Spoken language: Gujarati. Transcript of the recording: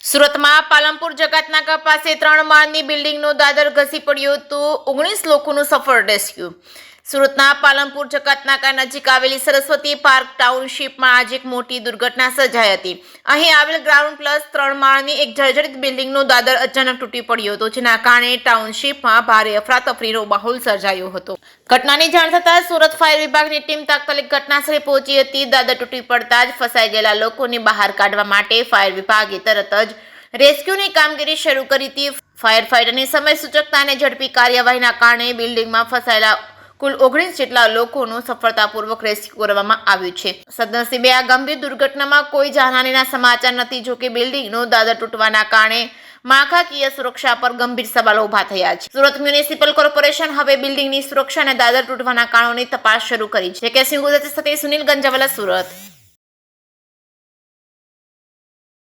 સુરતમાં પાલનપુર જકાતનાકા પાસે 3 માળની બિલ્ડિંગનો દાદર ઘસી પડ્યો તો 19 લોકોનું સફળ રેસ્ક્યુ. સુરતના પાલનપુર જકાતનાકા નજીક આવેલી સરસ્વતી પાર્ક ટાઉનશીપમાં આજે એક મોટી દુર્ઘટના સર્જાઈ હતી. અહીં આવેલ ગ્રાઉન્ડ પ્લસ 3 માળની એક જર્જરિત બિલ્ડિંગનો દાદર અચાનક તૂટી પડ્યો હતો, જેના કારણે ટાઉનશીપમાં ભારે અફરાતફરીનો માહોલ સર્જાયો હતો. ઘટનાની જાણ થતાં સુરત ફાયર વિભાગની ટીમ તાત્કાલિક ઘટનાસ્થળે પહોંચી હતી. દાદર તૂટી પડતા જ ફસાઈ ગયેલા લોકોને બહાર કાઢવા માટે ફાયર વિભાગે તરત જ રેસ્ક્યુની કામગીરી શરૂ કરી હતી. ફાયર ફાઇટરની સમય સૂચકતા અને ઝડપી કાર્યવાહીના કારણે બિલ્ડિંગમાં ફસાયેલા કુલ 19 જેટલા લોકોનું સફળતાપૂર્વક રેસ્ક્યુ કરવામાં આવ્યું છે. સદનસીબે આ ગંભીર દુર્ઘટનામાં કોઈ જાનહાનિના સમાચાર નથી. જોકે બિલ્ડિંગનો દાદર તૂટવાના કારણે માળખાકીય સુરક્ષા પર ગંભીર સવાલો ઉભા થયા છે. સુરત મ્યુનિસિપલ કોર્પોરેશન હવે બિલ્ડિંગની સુરક્ષા અને દાદર તૂટવાના કારણોની તપાસ શરૂ કરી છે. કે સિંહ ગુજરાતી સાથે સુનિલ ગંજાવાલા, સુરત.